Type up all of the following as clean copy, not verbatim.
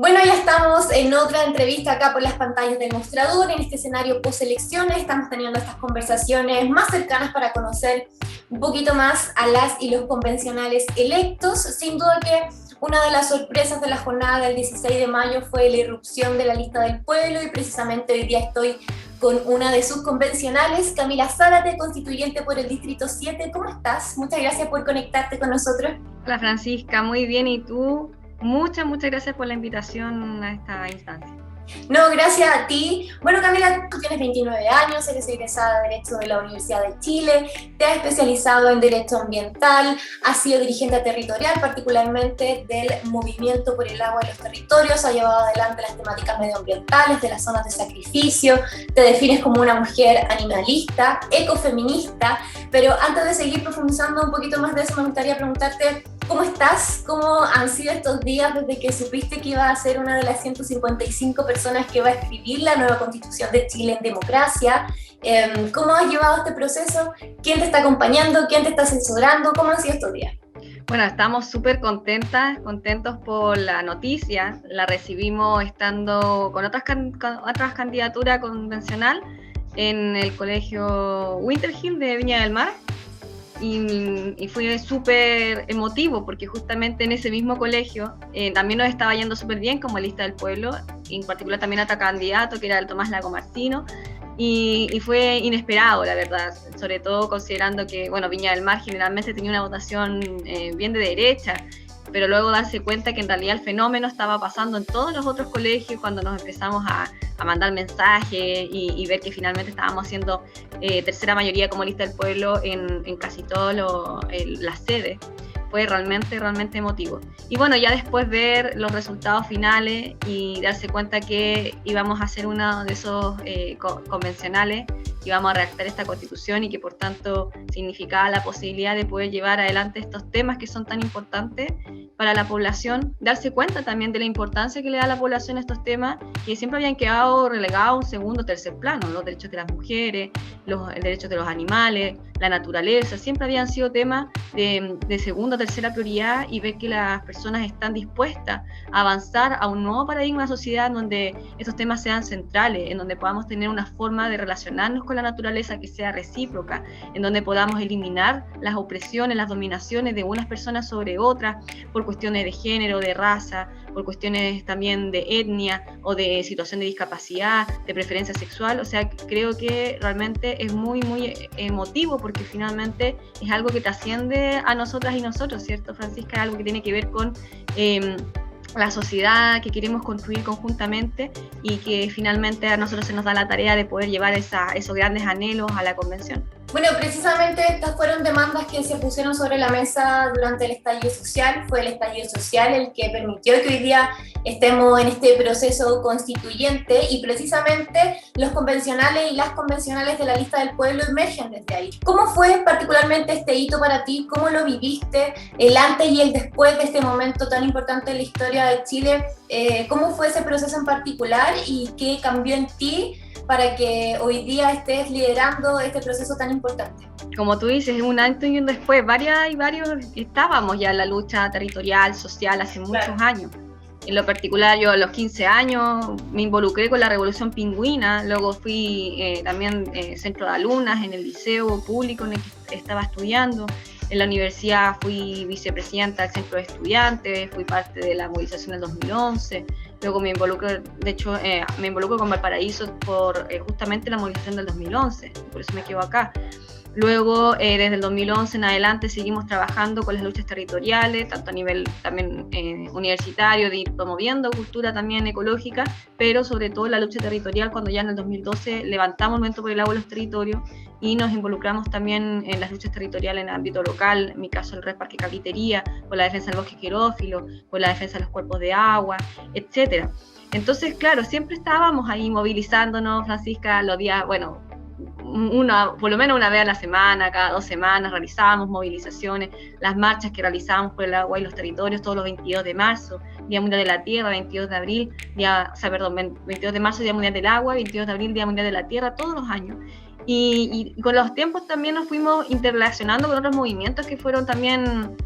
Bueno, ya estamos en otra entrevista acá por las pantallas del mostrador, en este escenario post-elecciones. Estamos teniendo estas conversaciones más cercanas para conocer un poquito más a las y los convencionales electos. Sin duda que una de las sorpresas de la jornada del 16 de mayo fue la irrupción de la lista del pueblo, y precisamente hoy día estoy con una de sus convencionales, Camila Zárate, constituyente por el Distrito 7. ¿Cómo estás? Muchas gracias por conectarte con nosotros. Hola Francisca, muy bien, ¿y tú? Muchas gracias por la invitación a esta instancia. No, gracias a ti. Bueno, Camila, tú tienes 29 años, eres egresada de Derecho de la Universidad de Chile, te has especializado en Derecho Ambiental, has sido dirigente territorial, particularmente del Movimiento por el Agua y los Territorios, has llevado adelante las temáticas medioambientales de las zonas de sacrificio, te defines como una mujer animalista, ecofeminista, pero antes de seguir profundizando un poquito más de eso, me gustaría preguntarte, ¿cómo estás? ¿Cómo han sido estos días desde que supiste que ibas a ser una de las 155 personas que va a escribir la nueva Constitución de Chile en democracia? ¿Cómo has llevado este proceso? ¿Quién te está acompañando? ¿Quién te está asesorando? ¿Cómo han sido estos días? Bueno, estamos súper contentos por la noticia. La recibimos estando con otras candidaturas convencional en el colegio Winterhill de Viña del Mar. Y fue súper emotivo porque justamente en ese mismo colegio también nos estaba yendo súper bien como lista del pueblo, en particular también a otro candidato que era el Tomás Lagomarcino, y fue inesperado, la verdad, sobre todo considerando que, bueno, Viña del Mar generalmente tenía una votación bien de derecha, pero luego darse cuenta que en realidad el fenómeno estaba pasando en todos los otros colegios cuando nos empezamos a mandar mensajes y ver que finalmente estábamos haciendo tercera mayoría como lista del pueblo en casi todas las sedes. Fue realmente emotivo. Y bueno, ya después ver los resultados finales y darse cuenta que íbamos a ser uno de esos convencionales, íbamos a redactar esta constitución y que por tanto significaba la posibilidad de poder llevar adelante estos temas que son tan importantes para la población, darse cuenta también de la importancia que le da la población a estos temas que siempre habían quedado relegados a un segundo o tercer plano, los derechos de las mujeres, los derechos de los animales, la naturaleza, siempre habían sido temas de segunda o tercera prioridad, y ver que las personas están dispuestas a avanzar a un nuevo paradigma de sociedad en donde estos temas sean centrales, en donde podamos tener una forma de relacionarnos con la naturaleza que sea recíproca, en donde podamos eliminar las opresiones, las dominaciones de unas personas sobre otras por cuestiones de género, de raza, por cuestiones también de etnia o de situación de discapacidad, de preferencia sexual. O sea, creo que realmente es muy emotivo porque finalmente es algo que trasciende a nosotras y nosotros, ¿cierto, Francisca? Es algo que tiene que ver con la sociedad que queremos construir conjuntamente y que finalmente a nosotros se nos da la tarea de poder llevar esos grandes anhelos a la convención. Bueno, precisamente estas fueron demandas que se pusieron sobre la mesa durante el estallido social. Fue el estallido social el que permitió que hoy día estemos en este proceso constituyente, y precisamente los convencionales y las convencionales de la lista del pueblo emergen desde ahí. ¿Cómo fue particularmente este hito para ti? ¿Cómo lo viviste? El antes y el después de este momento tan importante en la historia de Chile. ¿Cómo fue ese proceso en particular y qué cambió en ti para que hoy día estés liderando este proceso tan importante? Como tú dices, un antes y un después. Varios estábamos ya en la lucha territorial, social, hace muchos años. En lo particular, yo a los 15 años me involucré con la Revolución Pingüina, luego fui también centro de alumnas en el liceo público en el que estaba estudiando. En la universidad fui vicepresidenta del centro de estudiantes, fui parte de la movilización del 2011, luego me involucro con Valparaíso por justamente la movilización del 2011, por eso me quedo acá. Luego, desde el 2011 en adelante, seguimos trabajando con las luchas territoriales, tanto a nivel también universitario, de ir promoviendo cultura también ecológica, pero sobre todo la lucha territorial, cuando ya en el 2012 levantamos el Movimiento por el Agua y los Territorios y nos involucramos también en las luchas territoriales en el ámbito local, en mi caso el Red Parque Cafetería, por la defensa del bosque querófilo, por la defensa de los cuerpos de agua, etc. Entonces, claro, siempre estábamos ahí movilizándonos, Francisca, los días, bueno, por lo menos una vez a la semana, cada 2 semanas, realizábamos movilizaciones, las marchas que realizábamos por el agua y los territorios todos los 22 de marzo, Día Mundial de la Tierra, 22 de abril, 22 de marzo, Día Mundial del Agua, 22 de abril, Día Mundial de la Tierra, todos los años. Y con los tiempos también nos fuimos interrelacionando con otros movimientos que fueron también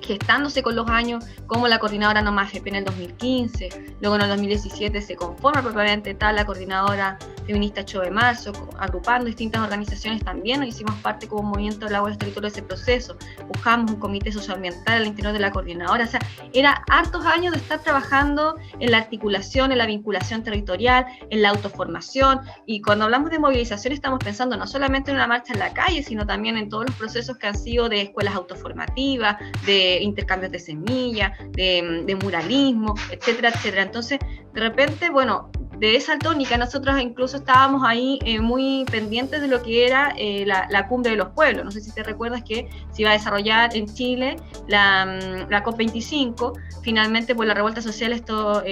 gestándose con los años, como la coordinadora No Más FP en el 2015, luego en el 2017 se conforma propiamente tal la coordinadora feminista 8 de marzo, agrupando distintas organizaciones también, nos hicimos parte como movimiento de labores territoriales de ese proceso, buscamos un comité socioambiental al interior de la coordinadora, o sea, era hartos años de estar trabajando en la articulación, en la vinculación territorial, en la autoformación, y cuando hablamos de movilización estamos pensando no solamente en una marcha en la calle, sino también en todos los procesos que han sido de escuelas autoformativas, de intercambios de semillas, de muralismo, etcétera, etcétera. Entonces, de repente, bueno, de esa tónica nosotros incluso estábamos ahí muy pendientes de lo que era la cumbre de los pueblos. No sé si te recuerdas que se iba a desarrollar en Chile la COP25, finalmente por la revuelta social esto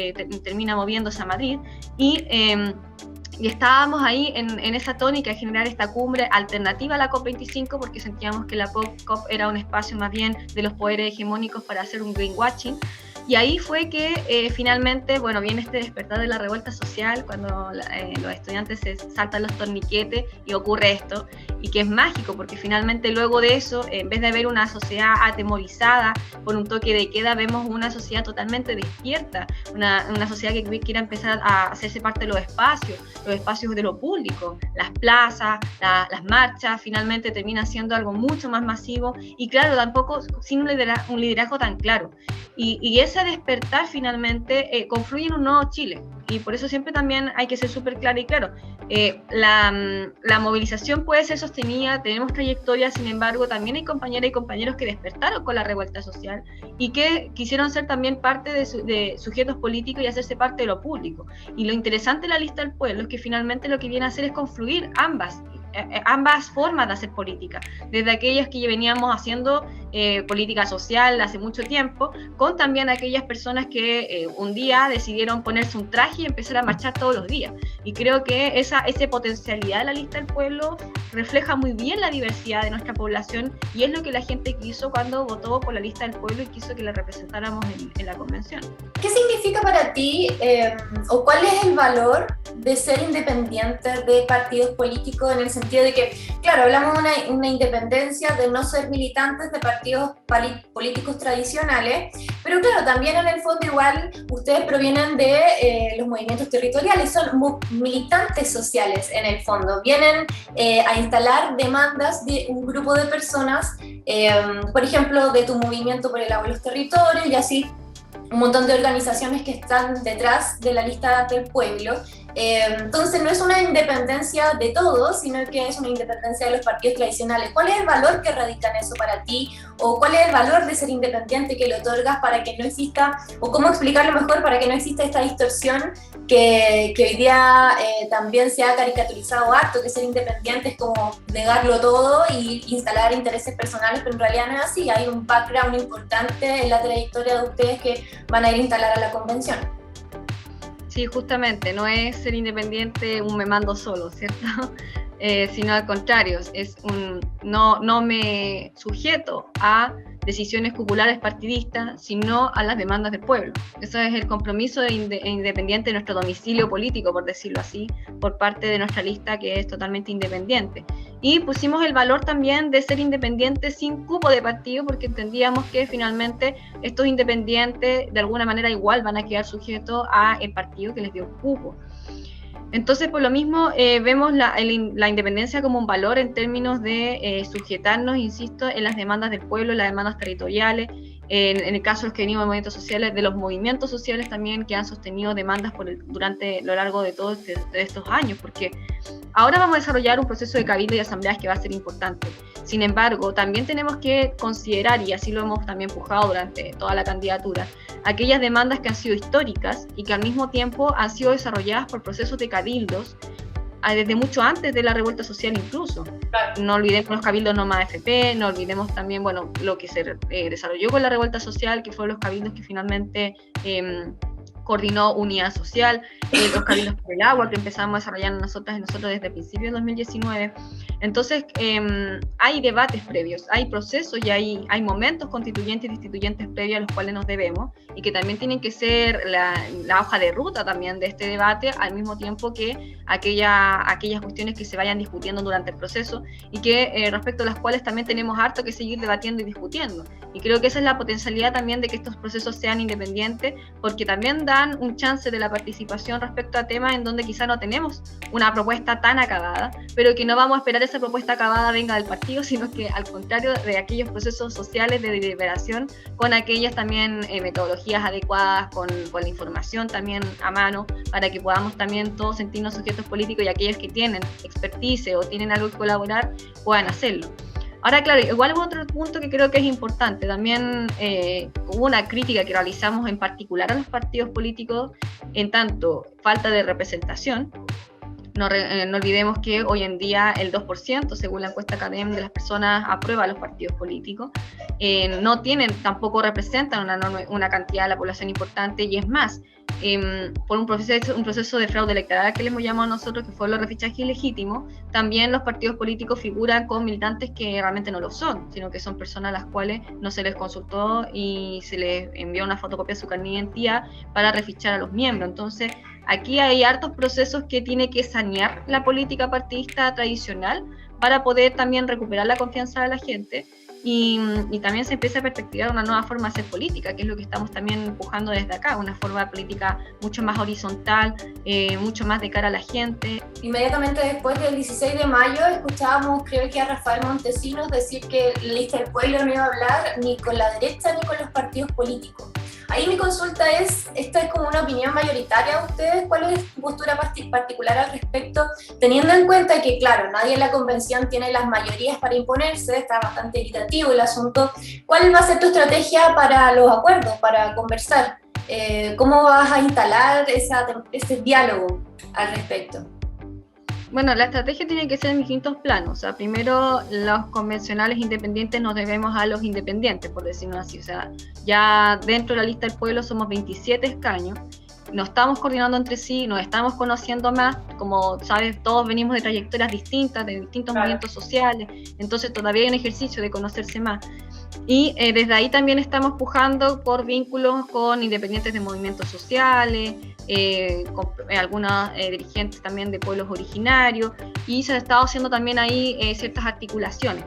termina moviéndose a Madrid, y estábamos ahí en esa tónica de generar esta cumbre alternativa a la COP25, porque sentíamos que la COP era un espacio más bien de los poderes hegemónicos para hacer un greenwashing. Y ahí fue que finalmente, bueno, viene este despertar de la revuelta social, cuando los estudiantes se saltan los torniquetes y ocurre esto, y que es mágico, porque finalmente luego de eso, en vez de ver una sociedad atemorizada por un toque de queda, vemos una sociedad totalmente despierta, una sociedad que quiera empezar a hacerse parte de los espacios de lo público, las plazas, las marchas, finalmente termina siendo algo mucho más masivo, y claro, tampoco sin un liderazgo tan claro. Y ese despertar finalmente confluye en un nuevo Chile, y por eso siempre también hay que ser súper claro y claro. La movilización puede ser sostenida, tenemos trayectoria, sin embargo también hay compañeras y compañeros que despertaron con la revuelta social y que quisieron ser también parte de sujetos políticos y hacerse parte de lo público. Y lo interesante de la lista del pueblo es que finalmente lo que viene a hacer es confluir ambas formas de hacer política, desde aquellas que veníamos haciendo política social hace mucho tiempo, con también aquellas personas que un día decidieron ponerse un traje y empezar a marchar todos los días. Y creo que esa potencialidad de la lista del pueblo refleja muy bien la diversidad de nuestra población, y es lo que la gente quiso cuando votó por la lista del pueblo y quiso que la representáramos en la convención. ¿Qué significa para ti o cuál es el valor de ser independiente de partidos políticos, en el sentido de que, claro, hablamos de una independencia de no ser militantes de partidos políticos tradicionales, pero claro, también en el fondo igual ustedes provienen de los movimientos territoriales, son militantes sociales en el fondo, vienen a instalar demandas de un grupo de personas, por ejemplo, de tu movimiento por el agua y los territorios, y así un montón de organizaciones que están detrás de la lista del pueblo. Entonces no es una independencia de todos, sino que es una independencia de los partidos tradicionales. ¿Cuál es el valor que radica en eso para ti? ¿O cuál es el valor de ser independiente que le otorgas para que no exista, o cómo explicarlo mejor para que no exista esta distorsión que hoy día también se ha caricaturizado harto, que ser independiente es como negarlo todo y instalar intereses personales, pero en realidad no es así. Hay un background importante en la trayectoria de ustedes que van a ir a instalar a la convención. Sí, justamente, no es ser independiente un me mando solo, ¿cierto? Sino al contrario, es no me sujeto a decisiones populares partidistas, sino a las demandas del pueblo. Eso es el compromiso independiente de nuestro domicilio político, por decirlo así, por parte de nuestra lista, que es totalmente independiente. Y pusimos el valor también de ser independiente sin cupo de partido, porque entendíamos que finalmente estos independientes de alguna manera igual van a quedar sujetos al partido que les dio un cupo. Entonces, por lo mismo, vemos la independencia como un valor en términos de sujetarnos, insisto, en las demandas del pueblo, en las demandas territoriales, en el caso de los que venimos de movimientos sociales, de los movimientos sociales también que han sostenido demandas durante lo largo de todos estos años, porque ahora vamos a desarrollar un proceso de cabildo y asambleas que va a ser importante. Sin embargo, también tenemos que considerar, y así lo hemos también empujado durante toda la candidatura, aquellas demandas que han sido históricas y que al mismo tiempo han sido desarrolladas por procesos de cabildos desde mucho antes de la revuelta social incluso. Claro. No olvidemos los cabildos No Más FP, no olvidemos también, bueno, lo que se desarrolló con la revuelta social, que fueron los cabildos que finalmente coordinó Unidad Social, los cabildos por el agua que empezamos a desarrollar nosotros desde principios de 2019. Entonces, hay debates previos, hay procesos y hay momentos constituyentes y destituyentes previos a los cuales nos debemos y que también tienen que ser la hoja de ruta también de este debate, al mismo tiempo que aquellas cuestiones que se vayan discutiendo durante el proceso y que respecto a las cuales también tenemos harto que seguir debatiendo y discutiendo. Y creo que esa es la potencialidad también de que estos procesos sean independientes, porque también dan un chance de la participación respecto a temas en donde quizá no tenemos una propuesta tan acabada, pero que no vamos a esperar esa propuesta acabada venga del partido, sino que al contrario de aquellos procesos sociales de deliberación, con aquellas también metodologías adecuadas, con la información también a mano, para que podamos también todos sentirnos sujetos políticos y aquellos que tienen expertise o tienen algo que colaborar puedan hacerlo. Ahora, claro, igual hubo otro punto que creo que es importante. También hubo una crítica que realizamos en particular a los partidos políticos en tanto falta de representación. No olvidemos que hoy en día el 2%, según la encuesta Academ, de las personas aprueba a los partidos políticos. No tienen, tampoco representan una cantidad de la población importante, y es más, por un proceso de fraude electoral que le hemos llamado nosotros, que fue los refichajes ilegítimos, también los partidos políticos figuran con militantes que realmente no lo son, sino que son personas a las cuales no se les consultó y se les envió una fotocopia de su carnet de identidad para refichar a los miembros. Entonces, aquí hay hartos procesos que tiene que sanear la política partidista tradicional para poder también recuperar la confianza de la gente y también se empieza a perspectivar una nueva forma de hacer política, que es lo que estamos también empujando desde acá, una forma de política mucho más horizontal, mucho más de cara a la gente. Inmediatamente después del 16 de mayo escuchábamos, creo que a Rafael Montesinos decir que la lista del pueblo no iba a hablar ni con la derecha ni con los partidos políticos. Ahí mi consulta es, ¿esta es como una opinión mayoritaria de ustedes? ¿Cuál es tu postura particular al respecto? Teniendo en cuenta que, claro, nadie en la convención tiene las mayorías para imponerse, está bastante equitativo el asunto. ¿Cuál va a ser tu estrategia para los acuerdos, para conversar? ¿Cómo vas a instalar ese diálogo al respecto? Bueno, la estrategia tiene que ser en distintos planos. O sea, primero, los convencionales independientes nos debemos a los independientes, por decirlo así. O sea, ya dentro de la lista del pueblo somos 27 escaños, nos estamos coordinando entre sí, nos estamos conociendo más. Como sabes, todos venimos de trayectorias distintas, de distintos movimientos sociales, entonces todavía hay un ejercicio de conocerse más. Y desde ahí también estamos pujando por vínculos con independientes de movimientos sociales, con algunos dirigentes también de pueblos originarios, y se ha estado haciendo también ahí ciertas articulaciones.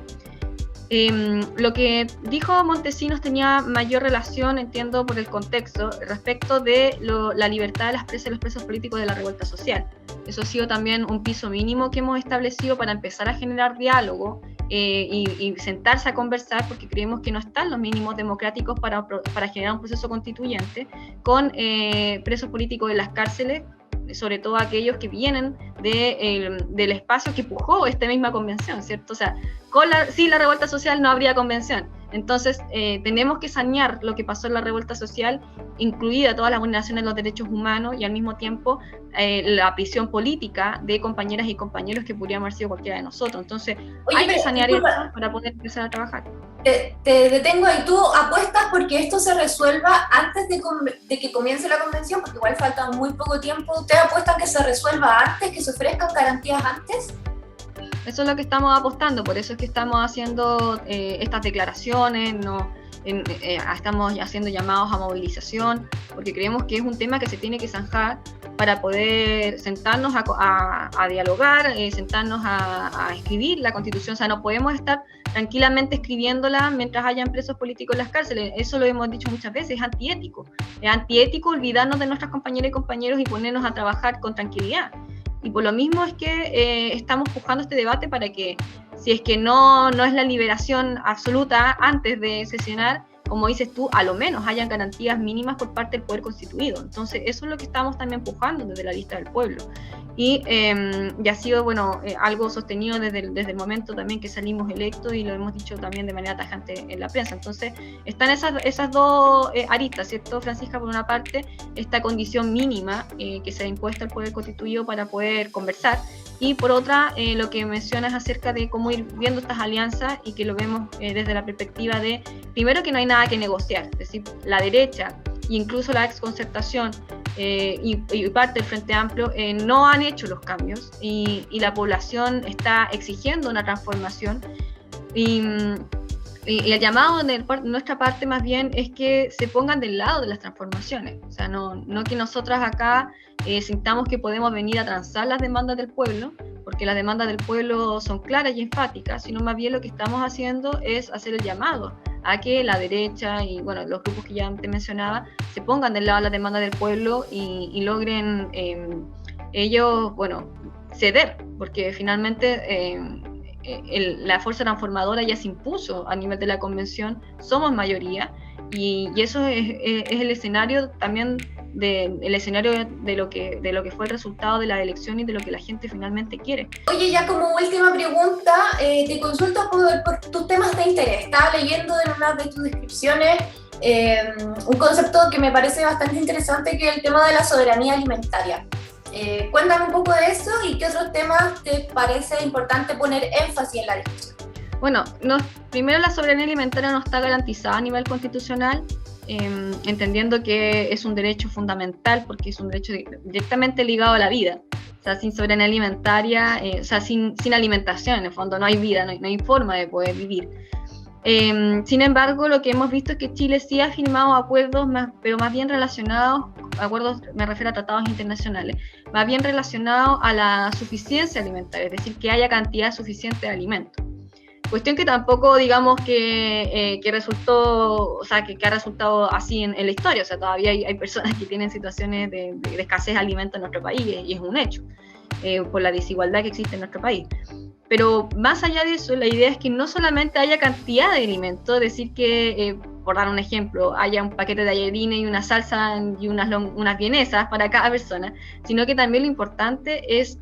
Lo que dijo Montesinos tenía mayor relación, entiendo por el contexto, respecto de la libertad de las presas y los presos políticos de la revuelta social. Eso ha sido también un piso mínimo que hemos establecido para empezar a generar diálogo y sentarse a conversar, porque creemos que no están los mínimos democráticos para generar un proceso constituyente con presos políticos en las cárceles, sobre todo aquellos que vienen del espacio que pujó esta misma convención, ¿cierto? O sea, sin la revuelta social no habría convención. Entonces, tenemos que sanear lo que pasó en la revuelta social, incluida todas las vulneraciones de los derechos humanos y al mismo tiempo la prisión política de compañeras y compañeros que podrían haber sido cualquiera de nosotros. Entonces, hay que sanear eso para poder empezar a trabajar. Te detengo ahí. ¿Tú apuestas porque esto se resuelva antes de que comience la convención? Porque igual falta muy poco tiempo. ¿Ustedes apuestan que se resuelva antes, que se ofrezcan garantías antes? Eso es lo que estamos apostando, por eso es que estamos haciendo estas declaraciones, estamos haciendo llamados a movilización, porque creemos que es un tema que se tiene que zanjar para poder sentarnos a dialogar, sentarnos a escribir la Constitución. O sea, no podemos estar tranquilamente escribiéndola mientras hayan presos políticos en las cárceles. Eso lo hemos dicho muchas veces, es antiético. Es antiético olvidarnos de nuestras compañeras y compañeros y ponernos a trabajar con tranquilidad. Y por lo mismo es que estamos pujando este debate para que, si es que no es la liberación absoluta antes de sesionar, como dices tú, a lo menos hayan garantías mínimas por parte del Poder Constituido. Entonces, eso es lo que estamos también empujando desde la lista del pueblo. Y ha sido, algo sostenido desde el momento también que salimos electos, y lo hemos dicho también de manera tajante en la prensa. Entonces, están esas dos aristas, ¿cierto, Francisca? Por una parte, esta condición mínima que se ha impuesto al Poder Constituido para poder conversar, y por otra, lo que mencionas acerca de cómo ir viendo estas alianzas, y que lo vemos desde la perspectiva de, primero, que no hay nada que negociar, es decir, la derecha e incluso la exconcertación y parte del Frente Amplio no han hecho los cambios y la población está exigiendo una transformación y el llamado de nuestra parte más bien es que se pongan del lado de las transformaciones, o sea, no que nosotras acá sintamos que podemos venir a transar las demandas del pueblo, porque las demandas del pueblo son claras y enfáticas, sino más bien lo que estamos haciendo es hacer el llamado a que la derecha y bueno, los grupos que ya antes mencionaba se pongan del lado de las demandas del pueblo y logren ellos, bueno, ceder, porque finalmente la fuerza transformadora ya se impuso a nivel de la convención, somos mayoría y eso es el escenario también el escenario de lo que fue el resultado de la elección y de lo que la gente finalmente quiere. Oye, ya como última pregunta, te consulto por tus temas de interés. Estaba leyendo en una de tus descripciones un concepto que me parece bastante interesante, que es el tema de la soberanía alimentaria. Cuéntame un poco de eso y qué otros temas te parece importante poner énfasis en la discusión. Bueno, primero la soberanía alimentaria no está garantizada a nivel constitucional, entendiendo que es un derecho fundamental porque es un derecho directamente ligado a la vida. O sea, sin soberanía alimentaria, o sea, sin alimentación en el fondo no hay vida, no hay forma de poder vivir. Sin embargo, lo que hemos visto es que Chile sí ha firmado acuerdos, pero más bien relacionados, acuerdos, me refiero a tratados internacionales, más bien relacionados a la suficiencia alimentaria, es decir, que haya cantidad suficiente de alimentos. Cuestión que tampoco digamos que resultó, o sea, que ha resultado así en la historia, o sea, todavía hay personas que tienen situaciones de escasez de alimentos en nuestro país, y es un hecho, por la desigualdad que existe en nuestro país. Pero más allá de eso, la idea es que no solamente haya cantidad de alimentos, es decir, que, por dar un ejemplo, haya un paquete de tallarines y una salsa y unas vienesas para cada persona, sino que también lo importante es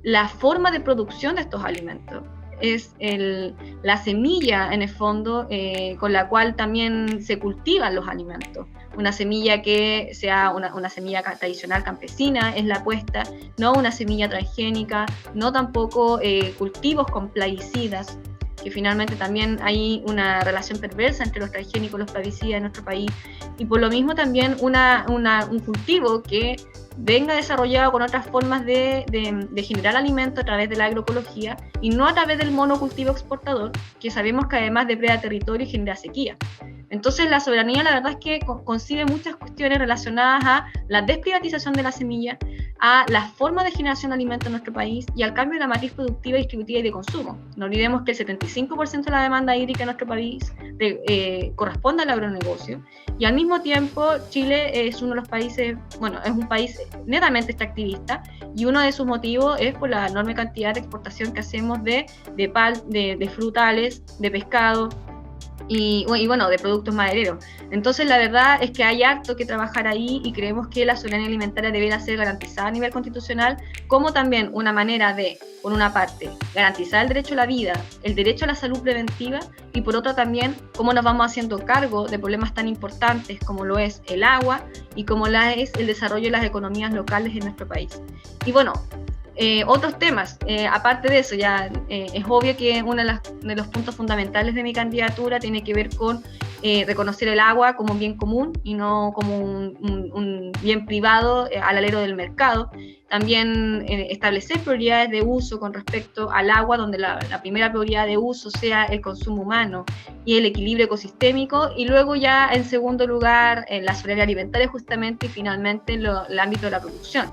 la forma de producción de estos alimentos. Es la semilla, en el fondo, con la cual también se cultivan los alimentos. Una semilla que sea una semilla tradicional campesina es la apuesta, no una semilla transgénica, no tampoco cultivos con plaguicidas, que finalmente también hay una relación perversa entre los transgénicos y los plaguicidas en nuestro país, y por lo mismo también un cultivo que venga desarrollado con otras formas de generar alimento a través de la agroecología y no a través del monocultivo exportador, que sabemos que además depreda territorio y genera sequía. Entonces la soberanía, la verdad es que concibe muchas cuestiones relacionadas a la desprivatización de la semilla, a la forma de generación de alimentos en nuestro país y al cambio de la matriz productiva, distributiva y de consumo. No olvidemos que el 75% de la demanda hídrica en nuestro país corresponde al agronegocio, y al mismo tiempo Chile es uno de los países, bueno, es un país netamente extractivista, y uno de sus motivos es por la enorme cantidad de exportación que hacemos de frutales, de pescado, y bueno, de productos madereros. Entonces la verdad es que hay harto que trabajar ahí, y creemos que la soberanía alimentaria deberá ser garantizada a nivel constitucional, como también una manera de, por una parte, garantizar el derecho a la vida, el derecho a la salud preventiva, y por otra también cómo nos vamos haciendo cargo de problemas tan importantes como lo es el agua y como es el desarrollo de las economías locales en nuestro país. Y bueno, otros temas, aparte de eso, ya es obvio que uno de los puntos fundamentales de mi candidatura tiene que ver con reconocer el agua como un bien común y no como un bien privado al alero del mercado. También establecer prioridades de uso con respecto al agua, donde la primera prioridad de uso sea el consumo humano y el equilibrio ecosistémico, y luego ya en segundo lugar la soberanía alimentaria justamente, y finalmente el ámbito de la producción.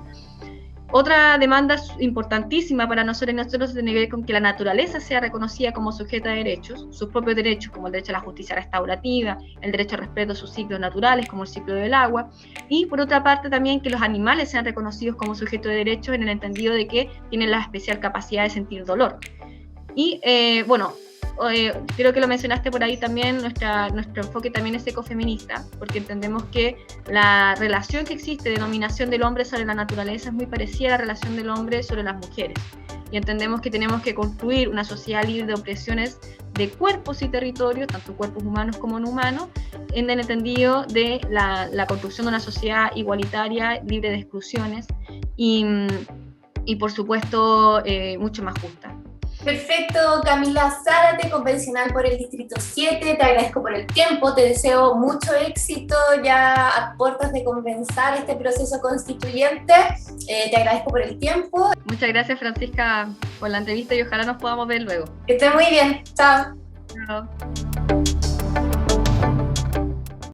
Otra demanda importantísima para nosotros tiene que ver con que la naturaleza sea reconocida como sujeta de derechos, sus propios derechos, como el derecho a la justicia restaurativa, el derecho al respeto a sus ciclos naturales, como el ciclo del agua, y por otra parte también que los animales sean reconocidos como sujetos de derechos, en el entendido de que tienen la especial capacidad de sentir dolor. Y bueno, creo que lo mencionaste por ahí también, nuestro enfoque también es ecofeminista, porque entendemos que la relación que existe de dominación del hombre sobre la naturaleza es muy parecida a la relación del hombre sobre las mujeres, y entendemos que tenemos que construir una sociedad libre de opresiones de cuerpos y territorios, tanto cuerpos humanos como no humanos, en el entendido de la construcción de una sociedad igualitaria, libre de exclusiones y por supuesto mucho más justa. Perfecto, Camila Zárate, convencional por el Distrito 7, te agradezco por el tiempo, te deseo mucho éxito ya a puertas de comenzar este proceso constituyente, te agradezco por el tiempo. Muchas gracias, Francisca, por la entrevista y ojalá nos podamos ver luego. Que estés muy bien, chao. Chao.